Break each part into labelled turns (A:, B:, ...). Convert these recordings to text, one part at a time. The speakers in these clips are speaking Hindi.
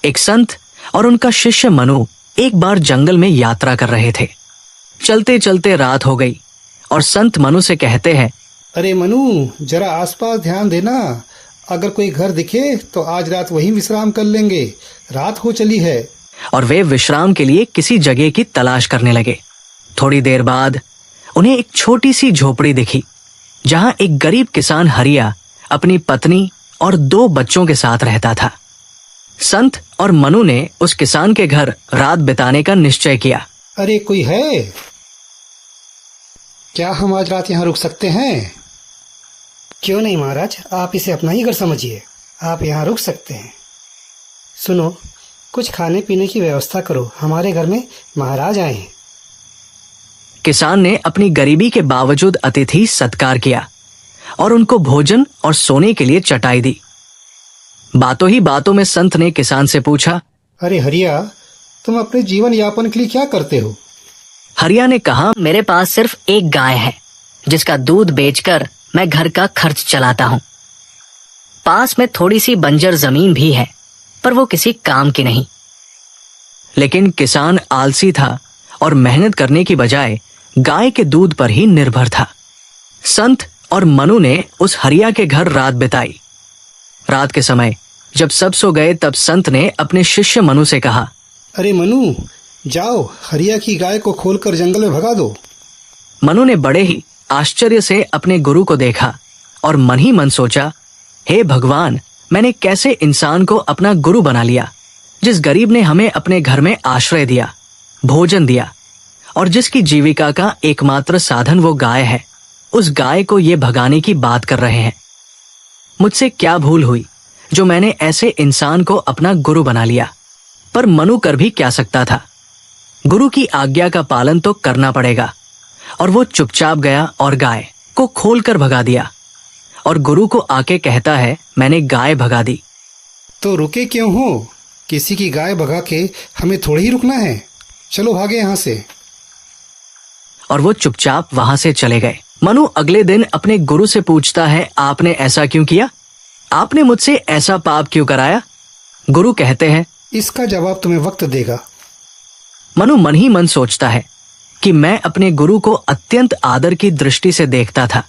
A: एक संत और उनका शिष्य मनु एक बार जंगल में यात्रा कर रहे थे। चलते चलते रात हो गई और संत मनु से कहते हैं,
B: अरे मनु, जरा आसपास ध्यान देना। अगर कोई घर दिखे तो आज रात वहीं विश्राम कर लेंगे, रात हो चली है।
A: और वे विश्राम के लिए किसी जगह की तलाश करने लगे। थोड़ी देर बाद उन्हें एक छोटी सी झोपड़ी दिखी, जहां एक गरीब किसान हरिया अपनी पत्नी और 2 बच्चों के साथ रहता था। संत और मनु ने उस किसान के घर रात बिताने का निश्चय किया।
B: अरे कोई है क्या? हम आज रात यहाँ रुक सकते हैं?
C: क्यों नहीं महाराज, आप इसे अपना ही घर समझिए, आप यहाँ रुक सकते हैं। सुनो, कुछ खाने पीने की व्यवस्था करो, हमारे घर में महाराज आए हैं।
A: किसान ने अपनी गरीबी के बावजूद अतिथि सत्कार किया और उनको भोजन और सोने के लिए चटाई दी। बातों ही बातों में संत ने किसान से पूछा,
B: अरे हरिया, तुम अपने जीवन यापन के लिए क्या करते हो?
A: हरिया ने कहा,
D: मेरे पास सिर्फ एक गाय है जिसका दूध बेचकर मैं घर का खर्च चलाता हूँ। पास में थोड़ी सी बंजर जमीन भी है, पर वो किसी काम की नहीं।
A: लेकिन किसान आलसी था और मेहनत करने की बजाय गाय के दूध पर ही निर्भर था। संत और मनु ने उस हरिया के घर रात बिताई। रात के समय जब सब सो गए तब संत ने अपने शिष्य मनु से कहा,
B: अरे मनु, जाओ हरिया की गाय को खोलकर जंगल में भगा दो।
A: मनु ने बड़े ही आश्चर्य से अपने गुरु को देखा और मन ही मन सोचा, हे भगवान, मैंने कैसे इंसान को अपना गुरु बना लिया, जिस गरीब ने हमें अपने घर में आश्रय दिया, भोजन दिया और जिसकी जीविका का एकमात्र साधन वो गाय है, उस गाय को ये भगाने की बात कर रहे हैं। मुझसे क्या भूल हुई जो मैंने ऐसे इंसान को अपना गुरु बना लिया। पर मनु कर भी क्या सकता था, गुरु की आज्ञा का पालन तो करना पड़ेगा। और वो चुपचाप गया और गाय को खोलकर भगा दिया और गुरु को आके कहता है, मैंने गाय भगा दी।
B: तो रुके क्यों हो? किसी की गाय भगा के हमें थोड़ी ही रुकना है, चलो भागे यहाँ से।
A: और वो चुपचाप वहां से चले गए। मनु अगले दिन अपने गुरु से पूछता है, आपने ऐसा क्यों किया? आपने मुझसे ऐसा पाप क्यों कराया? गुरु कहते हैं,
B: इसका जवाब तुम्हें वक्त देगा।
A: मनु मन ही मन सोचता है कि मैं अपने गुरु को अत्यंत आदर की दृष्टि से देखता था,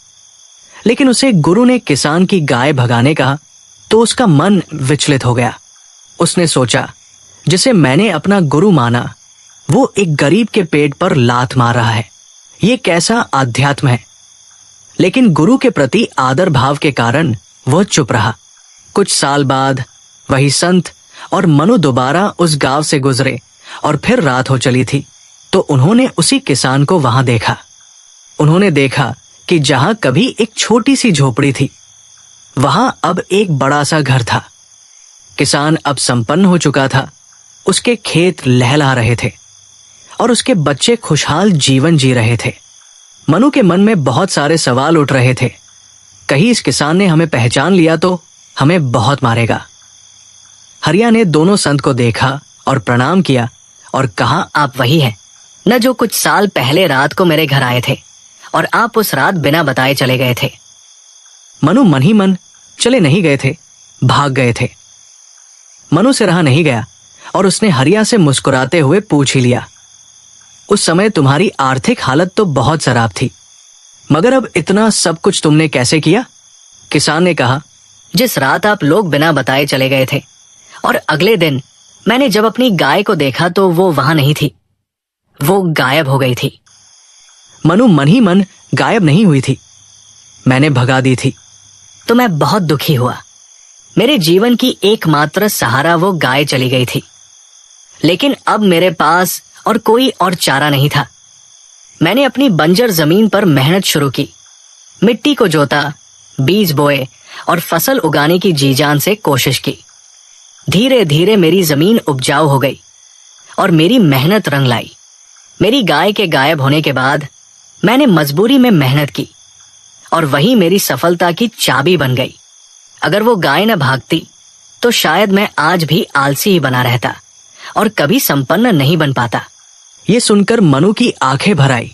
A: लेकिन उसे गुरु ने किसान की गाय भगाने कहा तो उसका मन विचलित हो गया। उसने सोचा, जिसे मैंने अपना गुरु माना वो एक गरीब के पेट पर लात मार रहा है, ये कैसा आध्यात्म है। लेकिन गुरु के प्रति आदर भाव के कारण वह चुप रहा। कुछ साल बाद वही संत और मनु दोबारा उस गांव से गुजरे और फिर रात हो चली थी तो उन्होंने उसी किसान को वहां देखा। उन्होंने देखा कि जहां कभी एक छोटी सी झोपड़ी थी, वहां अब एक बड़ा सा घर था। किसान अब संपन्न हो चुका था, उसके खेत लहला रहे थे और उसके बच्चे खुशहाल जीवन जी रहे थे। मनु के मन में बहुत सारे सवाल उठ रहे थे, कहीं इस किसान ने हमें पहचान लिया तो हमें बहुत मारेगा। हरिया ने दोनों संत को देखा और प्रणाम किया और कहा,
D: आप वही हैं न जो कुछ साल पहले रात को मेरे घर आए थे और आप उस रात बिना बताए चले गए थे।
A: मनु मन ही मन चले नहीं गए थे, भाग गए थे। मनु से रहा नहीं गया और उसने हरिया से मुस्कुराते हुए पूछ ही लिया, उस समय तुम्हारी आर्थिक हालत तो बहुत खराब थी, मगर अब इतना सब कुछ तुमने कैसे किया? किसान ने कहा,
D: जिस रात आप लोग बिना बताए चले गए थे और अगले दिन मैंने जब अपनी गाय को देखा तो वो वहां नहीं थी, वो गायब हो गई थी।
A: मनु मन ही मन गायब नहीं हुई थी, मैंने भगा दी थी।
D: तो मैं बहुत दुखी हुआ। मेरे जीवन की एकमात्र सहारा वो गाय चली गई थी, लेकिन अब मेरे पास और कोई और चारा नहीं था। मैंने अपनी बंजर जमीन पर मेहनत शुरू की, मिट्टी को जोता, बीज बोए और फसल उगाने की जी जान से कोशिश की। धीरे धीरे मेरी जमीन उपजाऊ हो गई और मेरी मेहनत रंग लाई। मेरी गाय के गायब होने के बाद मैंने मजबूरी में मेहनत की और वही मेरी सफलता की चाबी बन गई। अगर वो गाय न भागती तो शायद मैं आज भी आलसी ही बना रहता और कभी संपन्न नहीं बन पाता।
A: ये सुनकर मनु की आंखें भर आई।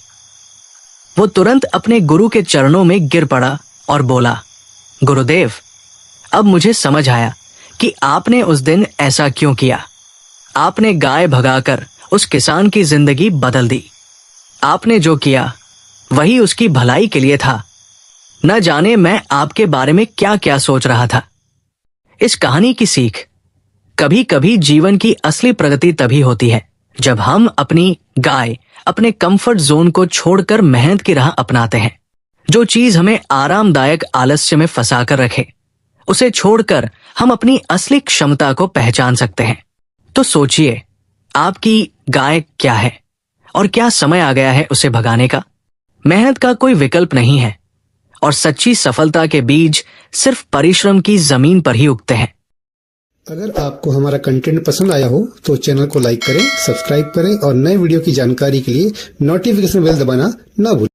A: वो तुरंत अपने गुरु के चरणों में गिर पड़ा और बोला, गुरुदेव, अब मुझे समझ आया कि आपने उस दिन ऐसा क्यों किया। आपने गाय भगाकर उस किसान की जिंदगी बदल दी। आपने जो किया वही उसकी भलाई के लिए था। न जाने मैं आपके बारे में क्या क्या सोच रहा था। इस कहानी की सीख, कभी कभी जीवन की असली प्रगति तभी होती है जब हम अपनी गाय, अपने कंफर्ट जोन को छोड़कर मेहनत की राह अपनाते हैं। जो चीज हमें आरामदायक आलस्य में फंसा कर रखे, उसे छोड़कर हम अपनी असली क्षमता को पहचान सकते हैं। तो सोचिए, आपकी गाय क्या है और क्या समय आ गया है उसे भगाने का। मेहनत का कोई विकल्प नहीं है और सच्ची सफलता के बीज सिर्फ परिश्रम की जमीन पर ही उगते हैं।
B: अगर आपको हमारा कंटेंट पसंद आया हो तो चैनल को लाइक करें, सब्सक्राइब करें और नए वीडियो की जानकारी के लिए नोटिफिकेशन बेल दबाना ना भूलें।